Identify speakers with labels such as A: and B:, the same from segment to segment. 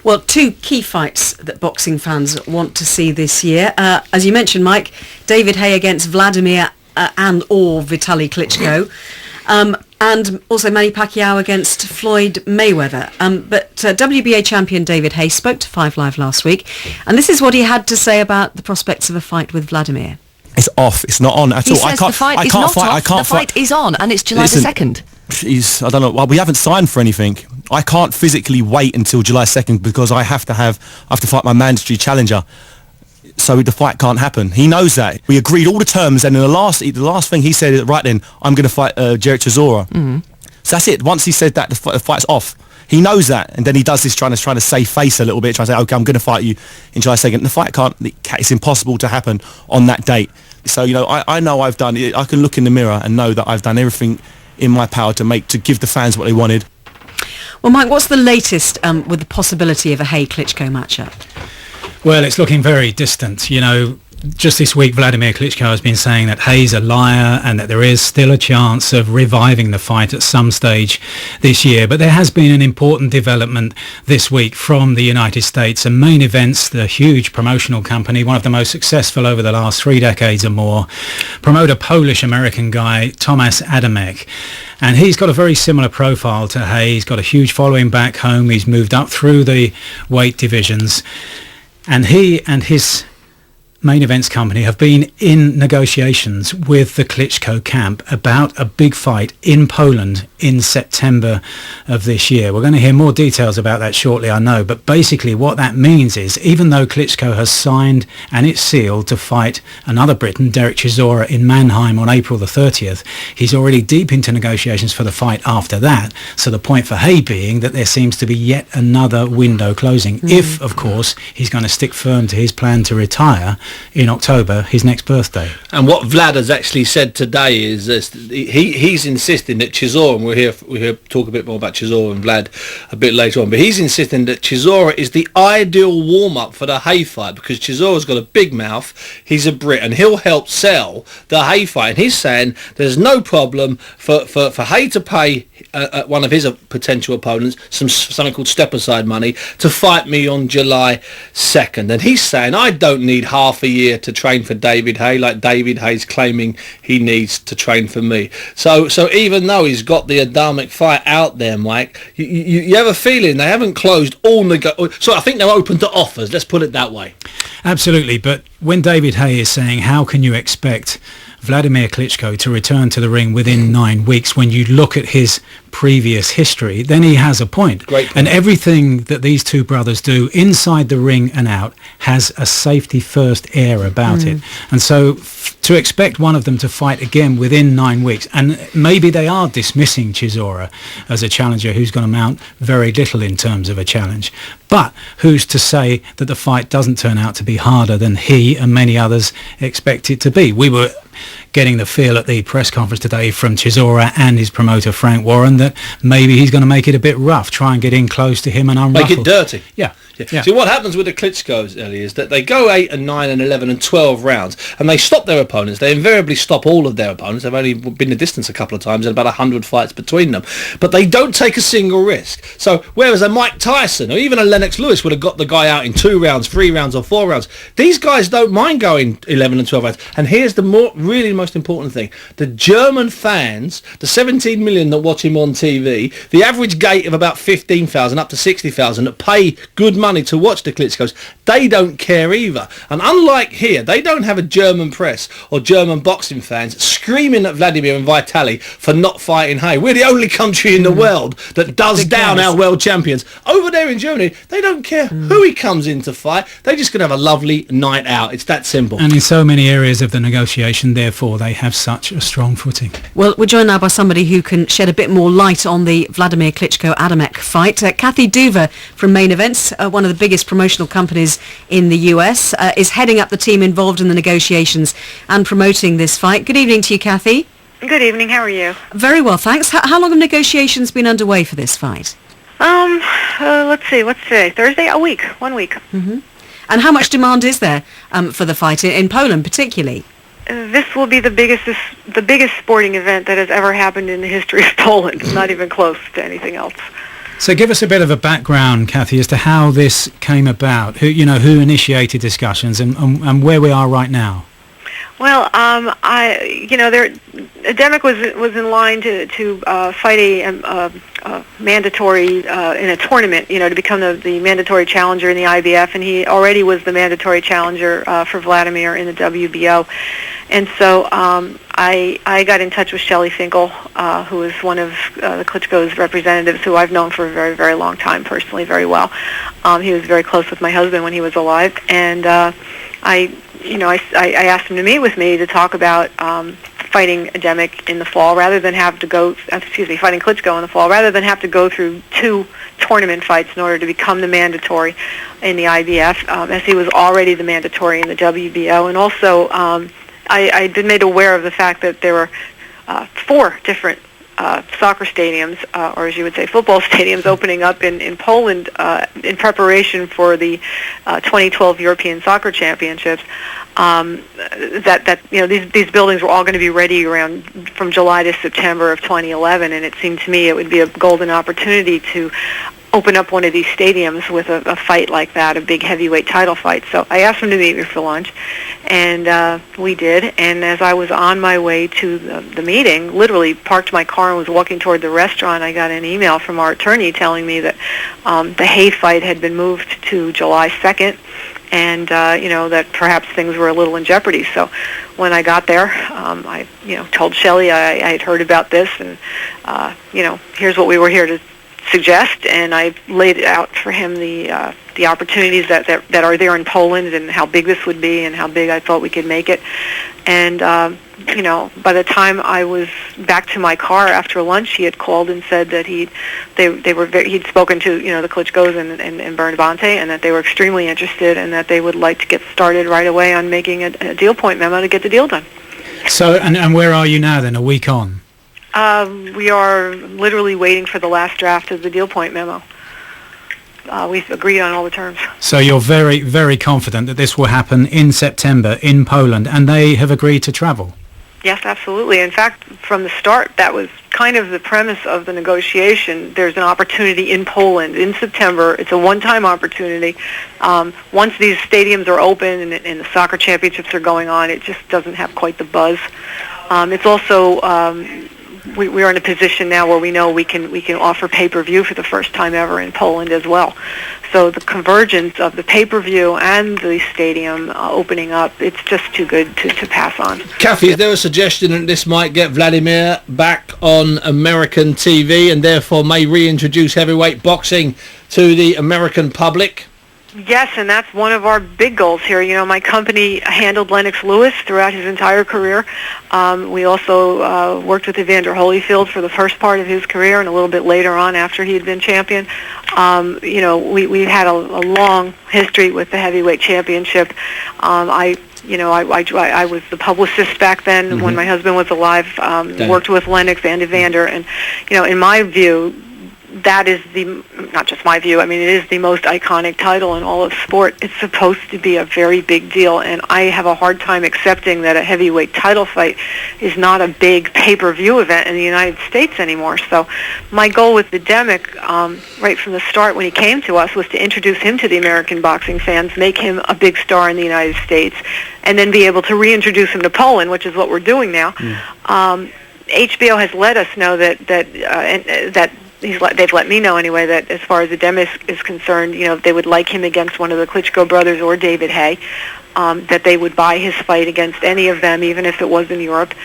A: Well, two key fights that boxing fans want to see this year. As you mentioned, Mike, David Haye against Vladimir and or Vitaly Klitschko. And also Manny Pacquiao against Floyd Mayweather. But WBA champion David Haye spoke to 5 Live last week, and this is what he had to say about the prospects of a fight with Vladimir.
B: It's off. It's not on at all.
C: I can't fight. The fight is on, and it's July the 2nd.
B: I don't know. Well, we haven't signed for anything. I can't physically wait until July 2nd because I have to fight my mandatory challenger. So the fight can't happen. He knows that. We agreed all the terms, and in the last thing he said, right then, I'm going to fight Jerry Chisora. Mm-hmm. So that's it. Once he said that, the fight's off. He knows that, and then he does this trying to save face a little bit, trying to say, okay, I'm going to fight you in July 2nd. The fight it's impossible to happen on that date. So, I know I've done it. I can look in the mirror and know that I've done everything in my power to give the fans what they wanted.
A: Well, Mike, what's the latest with the possibility of a Haye-Klitschko matchup?
D: Well, it's looking very distant. Just this week, Vladimir Klitschko has been saying that Haye's a liar and that there is still a chance of reviving the fight at some stage this year. But there has been an important development this week from the United States. And Main Events, the huge promotional company, one of the most successful over the last 3 decades or more, promote a Polish-American guy, Tomasz Adamek. And he's got a very similar profile to Haye. He's got a huge following back home. He's moved up through the weight divisions. And he and his Main Events company have been in negotiations with the Klitschko camp about a big fight in Poland in September of this year. We're going to hear more details about that shortly, I know, but basically what that means is even though Klitschko has signed and it's sealed to fight another Briton, Derek Chisora, in Mannheim on April the 30th, he's already deep into negotiations for the fight after that. So the point for Haye being that there seems to be yet another window closing, if, of course, he's going to stick firm to his plan to retire in October, his next birthday.
E: And what Vlad has actually said today is this: he's insisting that Chisora, and we'll hear talk a bit more about Chisora and Vlad a bit later on, but he's insisting that Chisora is the ideal warm-up for the Haye fight because Chisora's got a big mouth, he's a Brit, and he'll help sell the Haye fight. And he's saying there's no problem for Haye to pay one of his potential opponents something called step-aside money to fight me on July 2nd. And he's saying I don't need half a year to train for David Haye like David Haye's claiming he needs to train for me. So even though he's got the Adamek fight out there, Mike, you have a feeling they haven't closed all so I think they're open to offers, let's put it that way.
D: Absolutely, but when David Haye is saying how can you expect Vladimir Klitschko to return to the ring within 9 weeks when you look at his previous history, then he has a point.
E: Great point.
D: And everything that these two brothers do inside the ring and out has a safety first air about it. And so to expect one of them to fight again within 9 weeks, and maybe they are dismissing Chisora as a challenger who's going to mount very little in terms of a challenge, but who's to say that the fight doesn't turn out to be harder than he and many others expect it to be? We were getting the feel at the press conference today from Chisora and his promoter Frank Warren that maybe he's going to make it a bit rough, try and get in close to him and unruffle.
E: Make it dirty.
D: Yeah.
E: See, what happens with the Klitschkos, Ellie, is that they go 8 and 9 and 11 and 12 rounds, and they stop their opponents. They invariably stop all of their opponents. They've only been the distance a couple of times and about 100 fights between them. But they don't take a single risk. So whereas a Mike Tyson or even a Lennox Lewis would have got the guy out in 2 rounds, 3 rounds or 4 rounds, these guys don't mind going 11 and 12 rounds. And here's the really most important thing. The German fans, the 17 million that watch him on TV, the average gate of about 15,000 up to 60,000 that pay good money to watch the Klitschkos, they don't care either. And unlike here, they don't have a German press or German boxing fans screaming at Vladimir and Vitaly for not fighting Haye. We're the only country in the world that does down our world champions. Over there in Germany, they don't care who he comes in to fight. They're just going to have a lovely night out. It's that simple.
D: And in so many areas of the negotiation, therefore, they have such a strong footing.
A: Well, we're joined now by somebody who can shed a bit more light on the Vladimir Klitschko-Adamek fight. Kathy Duva from Main Events, one of the biggest promotional companies in the US, is heading up the team involved in the negotiations and promoting this fight. Good evening to you, Kathy.
F: Good evening. How are you?
A: Very well, thanks. How long have negotiations been underway for this fight?
F: Let's see. What's today? Thursday? 1 week.
A: Mm-hmm. And how much demand is there for the fight in Poland, particularly?
F: This will be the biggest sporting event that has ever happened in the history of Poland. Not even close to anything else.
D: So give us a bit of a background, Kathy, as to how this came about. Who initiated discussions and where we are right now.
F: Well, Adamek was in line to fight a mandatory in a tournament, to become the mandatory challenger in the IBF, and he already was the mandatory challenger for Vladimir in the WBO. And so I got in touch with Shelley Finkel, who is one of the Klitschko's representatives, who I've known for a very, very long time personally, very well. He was very close with my husband when he was alive, and I asked him to meet with me to talk about fighting Adamek in the fall, rather than have to fighting Klitschko in the fall, rather than have to go through 2 tournament fights in order to become the mandatory in the IBF, as he was already the mandatory in the WBO. And also, I'd been made aware of the fact that there were 4 different soccer stadiums, or as you would say, football stadiums, opening up in Poland in preparation for the 2012 European Soccer Championships. These buildings were all going to be ready around from July to September of 2011, and it seemed to me it would be a golden opportunity to open up one of these stadiums with a fight like that, a big heavyweight title fight. So I asked him to meet me for lunch, and we did. And as I was on my way to the meeting, literally parked my car and was walking toward the restaurant, I got an email from our attorney telling me that the Hay fight had been moved to July 2nd, and that perhaps things were a little in jeopardy. So when I got there, I told Shelley I had heard about this, and here's what we were here to suggest, and I laid out for him the opportunities that are there in Poland, and how big this would be, and how big I thought we could make it. And by the time I was back to my car after lunch, he had called and said that he'd spoken to the Klitschkos and Bernd Bonte, and that they were extremely interested, and that they would like to get started right away on making a deal point memo to get the deal done.
D: So, and where are you now then, a week on?
F: We are literally waiting for the last draft of the deal point memo. We've agreed on all the terms.
D: So you're very, very confident that this will happen in September in Poland, and they have agreed to travel?
F: Yes, absolutely. In fact, from the start, that was kind of the premise of the negotiation. There's an opportunity in Poland in September. It's a one-time opportunity. Once these stadiums are open and the soccer championships are going on, it just doesn't have quite the buzz. It's also... We are in a position now where we know we can offer pay-per-view for the first time ever in Poland as well. So the convergence of the pay-per-view and the stadium opening up, it's just too good to pass on.
E: Kathy, is there a suggestion that this might get Vladimir back on American TV and therefore may reintroduce heavyweight boxing to the American public?
F: Yes, and that's one of our big goals here. My company handled Lennox Lewis throughout his entire career. We also worked with Evander Holyfield for the first part of his career, and a little bit later on after he had been champion. We had a long history with the heavyweight championship. I was the publicist back then when my husband was alive. Worked with Lennox and Evander, and in my view, that is not just my view, it is the most iconic title in all of sport. It's supposed to be a very big deal, and I have a hard time accepting that a heavyweight title fight is not a big pay-per-view event in the United States anymore. So my goal with Adamek, right from the start when he came to us, was to introduce him to the American boxing fans, make him a big star in the United States, and then be able to reintroduce him to Poland, which is what we're doing now. HBO has let us know that they've let me know anyway that as far as Adamek is concerned, they would like him against one of the Klitschko brothers or David Hay, that they would buy his fight against any of them, even if it was in Europe.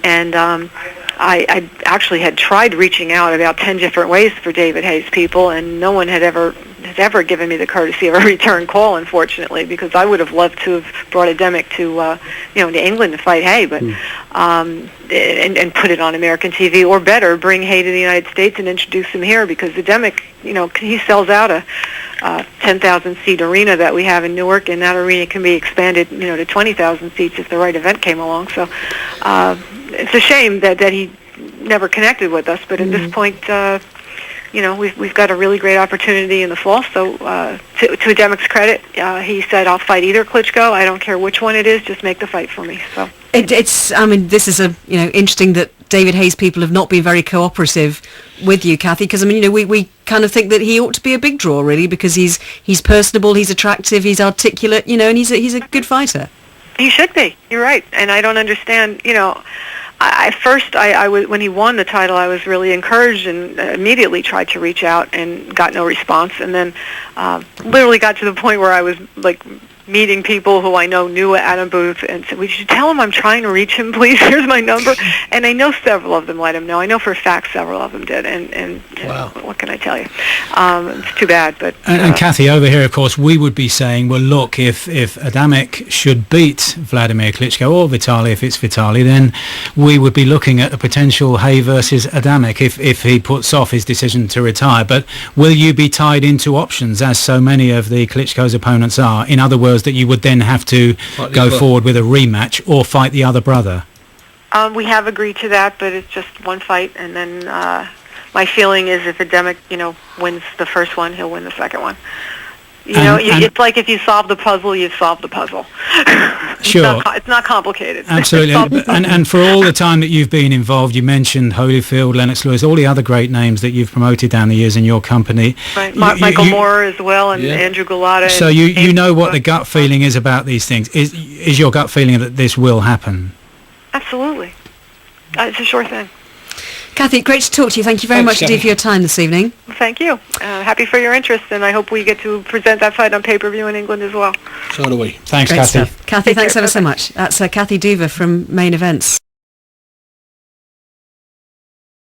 F: And I actually had tried reaching out about 10 different ways for David Hay's people, and no one has ever given me the courtesy of a return call, unfortunately, because I would have loved to have brought Adamek to to England to fight Hay, but and put it on American TV, or better, bring Hay to the United States and introduce him here, because Adamek, he sells out a 10,000 seat arena that we have in Newark, and that arena can be expanded to 20,000 seats if the right event came along. So it's a shame that he never connected with us, but at this point, we've got a really great opportunity in the fall. So to Adamek's credit, he said, "I'll fight either Klitschko. I don't care which one it is. Just make the fight for me." So
A: this is interesting that David Hayes people have not been very cooperative with you, Kathy, because I mean, we kind of think that he ought to be a big draw, really, because he's personable, he's attractive, he's articulate, and he's a good fighter.
F: He should be. You're right, and I don't understand. I was when he won the title, I was really encouraged and immediately tried to reach out and got no response, and then literally got to the point where I was like meeting people who I know knew Adam Booth and said, would you tell him I'm trying to reach him, please? Here's my number. And I know several of them let him know. I know for a fact several of them did. And
E: wow.
F: What can I tell you? It's too bad. But
D: and Kathy, over here, of course, we would be saying, well, look, if Adamek should beat Vladimir Klitschko or Vitaly, if it's Vitaly, then we would be looking at a potential Hay versus Adamek if he puts off his decision to retire. But will you be tied into options, as so many of the Klitschko's opponents are? In other words, that you would then have to go forward with a rematch or fight the other brother?
F: We have agreed to that, but it's just one fight, and then my feeling is if Adamek, wins the first one, he'll win the second one. It's like if you solve the puzzle, you've solved the puzzle.
D: Sure.
F: It's not complicated.
D: Absolutely. and for all the time that you've been involved, you mentioned Holyfield, Lennox Lewis, all the other great names that you've promoted down the years in your company.
F: Right. Michael Moore as well, and Andrew Galata.
D: So you know what the gut feeling is about these things. Is your gut feeling that this will happen?
F: Absolutely. It's a sure thing.
A: Kathy, great to talk to you. Thank you very much indeed for your time this evening.
F: Thank you. Happy for your interest, and I hope we get to present that fight on pay-per-view in England as well.
E: So do we.
D: Thanks,
A: Great
D: Kathy.
A: stuff. Kathy, thanks ever so much. That's Kathy Duva from Main Events.